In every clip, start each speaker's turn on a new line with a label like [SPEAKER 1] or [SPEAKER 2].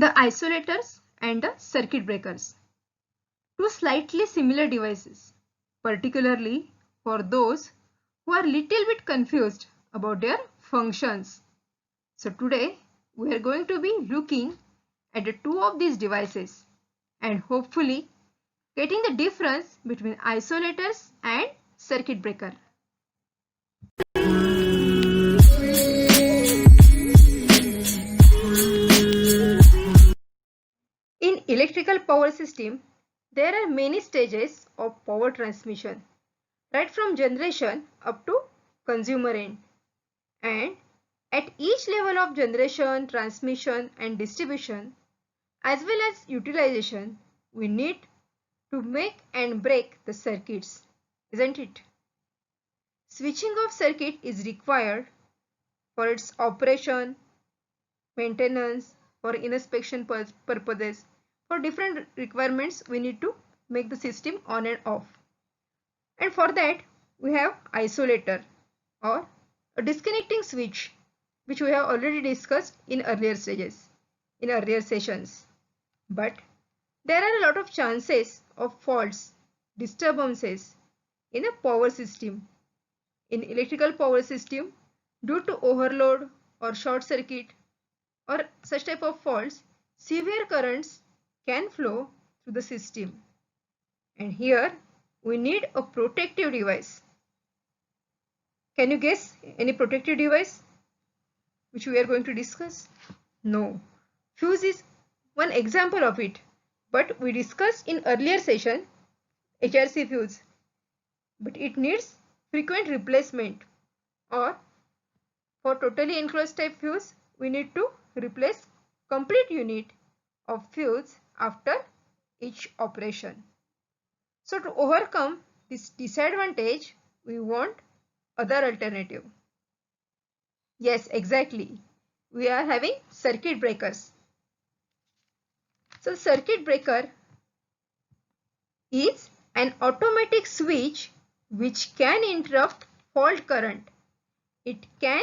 [SPEAKER 1] The isolators and the circuit breakers. Two slightly similar devices, particularly for those who are little bit confused about their functions. So today we are going to be looking at the two of these devices and hopefully getting the difference between isolators and circuit breaker. In electrical power system, there are many stages of power transmission, right from generation up to consumer end. And at each level of generation, transmission and distribution, as well as utilization, we need to make and break the circuits, isn't it? Switching of circuit is required for its operation, maintenance, for inspection purposes. For different requirements, we need to make the system on and off. And for that, we have isolator or a disconnecting switch, which we have already discussed in earlier stages, in earlier sessions. But there are a lot of chances of faults, disturbances in a power system. In electrical power system, due to overload or short circuit or such type of faults, severe currents can flow through the system. And here we need a protective device. Can you guess any protective device which we are going to discuss? No. Fuse is one example of it, but we discussed in earlier session HRC fuse, but it needs frequent replacement, or for totally enclosed type fuse we need to replace complete unit of fuse after each operation. So to overcome this disadvantage, we want other alternative. Yes, exactly. We are having circuit breakers. So circuit breaker is an automatic switch which can interrupt fault current. It can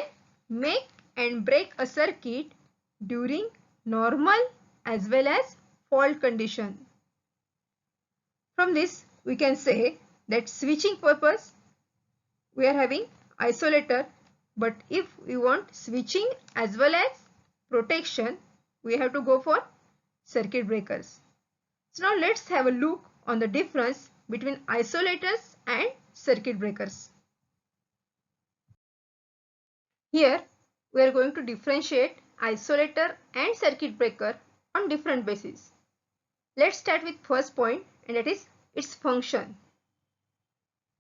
[SPEAKER 1] make and break a circuit during normal as well as fault condition. From this, we can say that switching purpose, we are having isolator, but if we want switching as well as protection, we have to go for circuit breakers. So now let's have a look on the difference between isolators and circuit breakers. Here we are going to differentiate isolator and circuit breaker on different bases. Let's start with first point, and that is its function.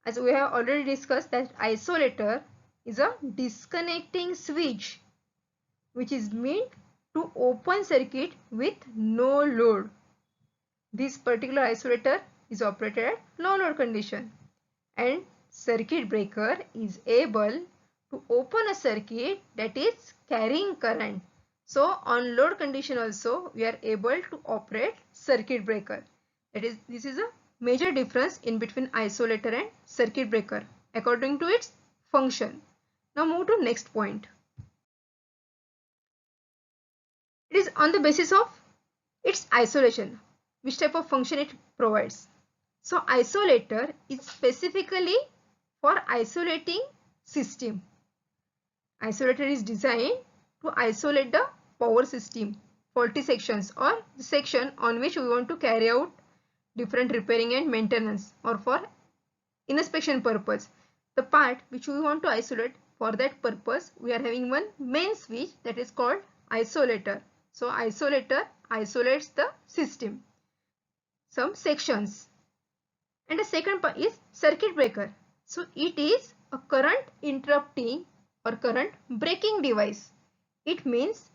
[SPEAKER 1] As we have already discussed, that isolator is a disconnecting switch which is meant to open circuit with no load. This particular isolator is operated at no load condition, and circuit breaker is able to open a circuit that is carrying current. So on load condition also we are able to operate circuit breaker. This is a major difference in between isolator and circuit breaker according to its function. Now move to next point. It is on the basis of its isolation, which type of function it provides. So isolator is specifically for isolating system. Isolator is designed to isolate the power system, faulty sections, or the section on which we want to carry out different repairing and maintenance, or for inspection purpose. The part which we want to isolate, for that purpose we are having one main switch that is called isolator. So isolator isolates the system, some sections. And the second part is circuit breaker. So it is a current interrupting or current breaking device. It means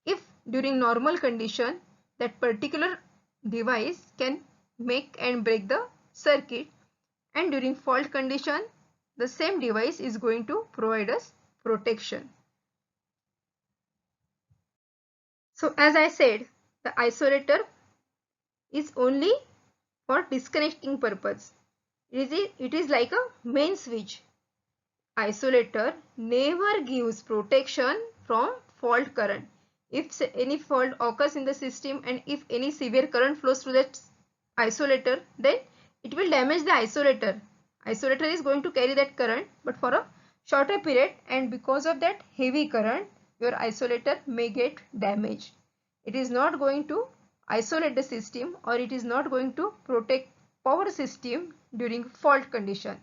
[SPEAKER 1] if during normal condition that particular device can make and break the circuit, and during fault condition the same device is going to provide us protection. So as I said, the isolator is only for disconnecting purpose. It is like a main switch. Isolator never gives protection from fault current. if any fault occurs in the system and if any severe current flows through that isolator, then it will damage the isolator. Isolator is going to carry that current but for a shorter period, and because of that heavy current your isolator may get damaged. It is not going to isolate the system, or it is not going to protect power system during fault condition,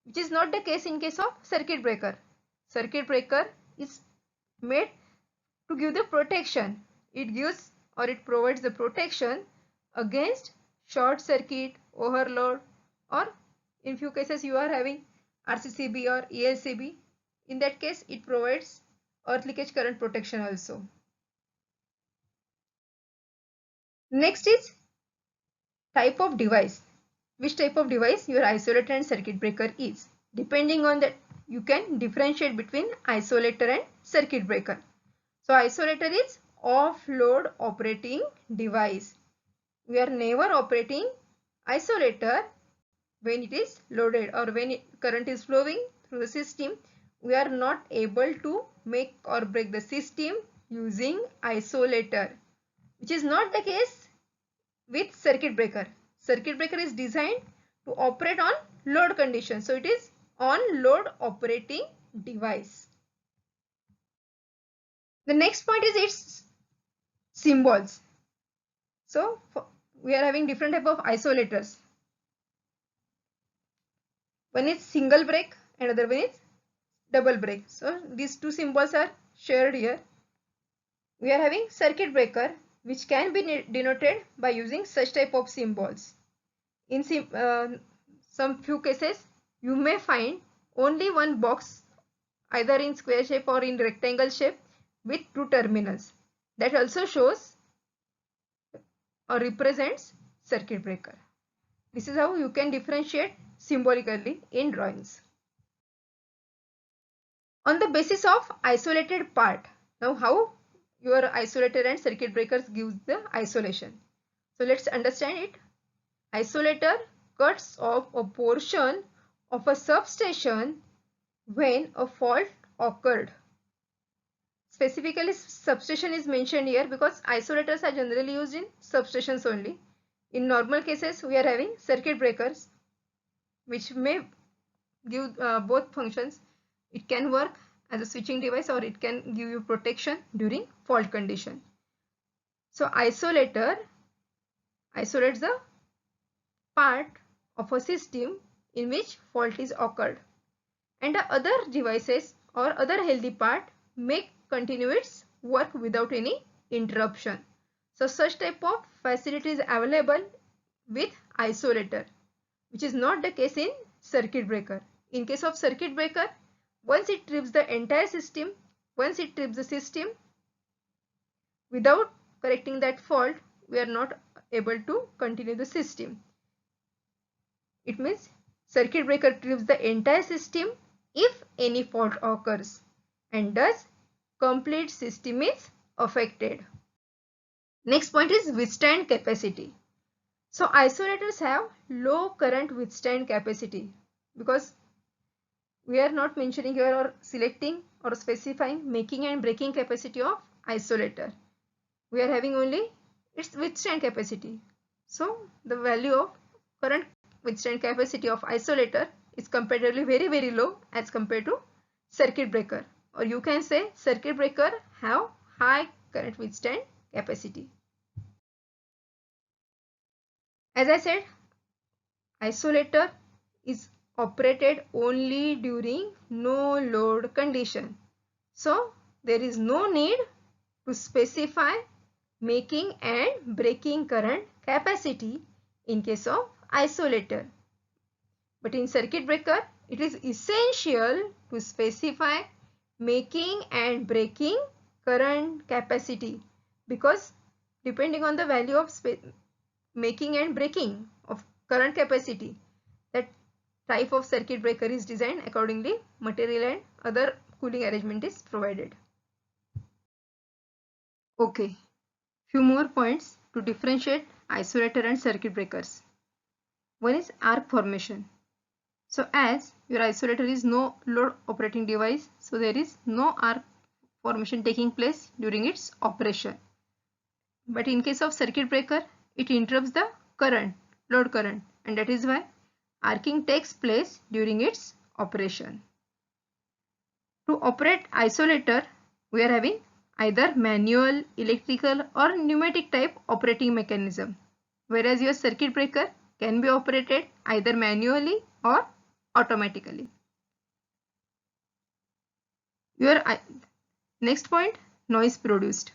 [SPEAKER 1] which is not the case in case of circuit breaker. Circuit breaker is made to give the protection. It gives or it provides the protection against short circuit, overload, or in few cases you are having RCCB or ELCB. In that case it provides earth leakage current protection also. Next is type of device. Which type of device your isolator and circuit breaker is. Depending on that you can differentiate between isolator and circuit breaker. So isolator is off-load operating device. We are never operating isolator when it is loaded or when current is flowing through the system. We are not able to make or break the system using isolator, which is not the case with circuit breaker. Circuit breaker is designed to operate on load condition. So it is on load operating device. The next point is its symbols. So we are having different type of isolators. One is single break and other one is double break. So these two symbols are shared here. We are having circuit breaker, which can be denoted by using such type of symbols. In some few cases you may find only one box either in square shape or in rectangle shape with two terminals. That also shows or represents circuit breaker. This is how you can differentiate symbolically in drawings. On the basis of isolated part, now how your isolator and circuit breakers gives the isolation. So let's understand it. Isolator cuts off a portion of a substation when a fault occurred. Specifically substation is mentioned here because isolators are generally used in substations only. In normal cases we are having circuit breakers which may give both functions. It can work as a switching device or it can give you protection during fault condition. So isolator isolates the part of a system in which fault is occurred, and the other devices or other healthy part may continue its work without any interruption. So such type of facility is available with isolator, which is not the case in circuit breaker. In case of circuit breaker, once it trips the entire system, once it trips the system, without correcting that fault, we are not able to continue the system. It means circuit breaker trips the entire system if any fault occurs, and thus complete system is affected. Next point is withstand capacity. So isolators have low current withstand capacity because we are not mentioning here or selecting or specifying making and breaking capacity of isolator. We are having only its withstand capacity. So the value of current withstand capacity of isolator is comparatively very low as compared to circuit breaker, or you can say circuit breaker have high current withstand capacity. As I said, isolator is operated only during no load condition. So there is no need to specify making and breaking current capacity in case of isolator. But in circuit breaker, it is essential to specify making and breaking current capacity, because depending on the value of making and breaking of current capacity, that type of circuit breaker is designed accordingly. Material and other cooling arrangement is provided. Okay, few more points to differentiate isolator and circuit breakers. One is arc formation. So as your isolator is no load operating device, so there is no arc formation taking place during its operation. But in case of circuit breaker, it interrupts the current, load current, and that is why arcing takes place during its operation. To operate isolator, we are having either manual, electrical or pneumatic type operating mechanism, whereas your circuit breaker can be operated either manually or automatically. Your next point, noise produced.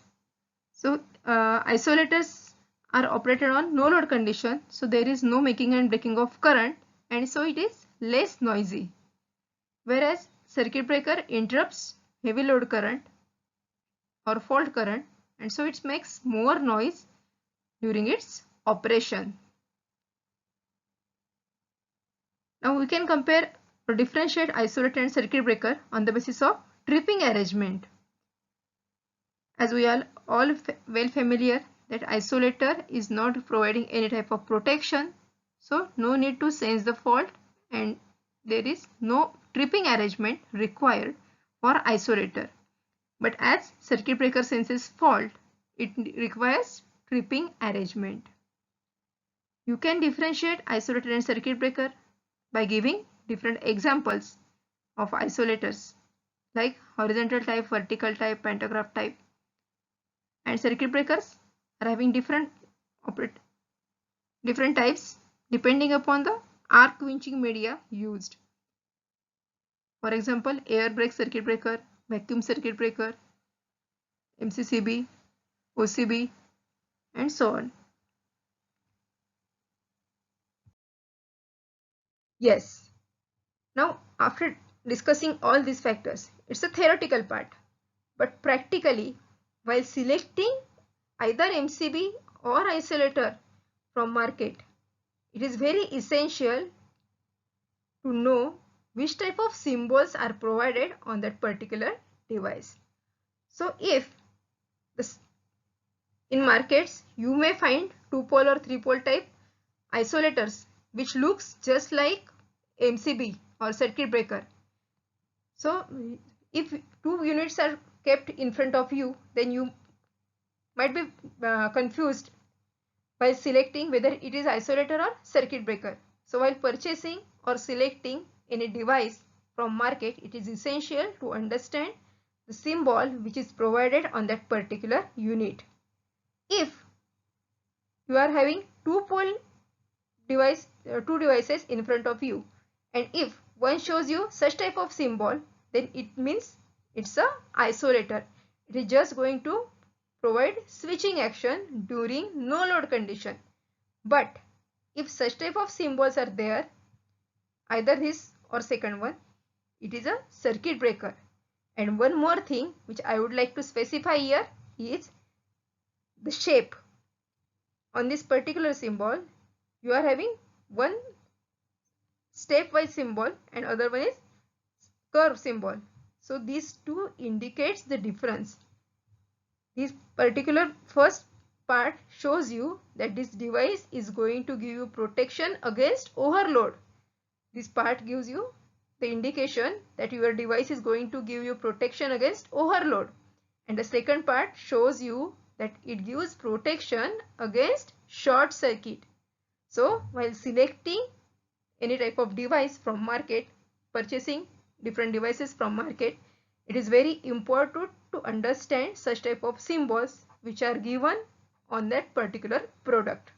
[SPEAKER 1] So isolators are operated on no load condition, so there is no making and breaking of current, and so it is less noisy. Whereas circuit breaker interrupts heavy load current or fault current, and so it makes more noise during its operation. Now we can compare or differentiate isolator and circuit breaker on the basis of tripping arrangement. As we are all well familiar that isolator is not providing any type of protection, so no need to sense the fault and there is no tripping arrangement required for isolator. But as circuit breaker senses fault, it requires tripping arrangement. You can differentiate isolator and circuit breaker by giving different examples of isolators like horizontal type, vertical type, pantograph type. And circuit breakers are having different types depending upon the arc quenching media used. For example, air brake circuit breaker, vacuum circuit breaker, MCCB, OCB, and so on. Yes. Now, after discussing all these factors, it's a theoretical part. But practically, while selecting either MCB or isolator from market, it is very essential to know which type of symbols are provided on that particular device. So if in markets you may find 2-pole or 3-pole type isolators which looks just like MCB or circuit breaker. So if two units are kept in front of you, then you might be confused while selecting whether it is isolator or circuit breaker. So while purchasing or selecting any device from market, it is essential to understand the symbol which is provided on that particular unit. If you are having two devices in front of you, and if one shows you such type of symbol, then it means it's a isolator. It is just going to provide switching action during no load condition. But if such type of symbols are there, either this or second one, it is a circuit breaker. And one more thing which I would like to specify here is the shape. On this particular symbol, you are having one stepwise symbol and other one is curve symbol. So these two indicates the difference. This particular first part shows you that this device is going to give you protection against overload. This part gives you the indication that your device is going to give you protection against overload. And the second part shows you that it gives protection against short circuit. So while selecting any type of device from market, purchasing different devices from market, it is very important to understand such type of symbols which are given on that particular product.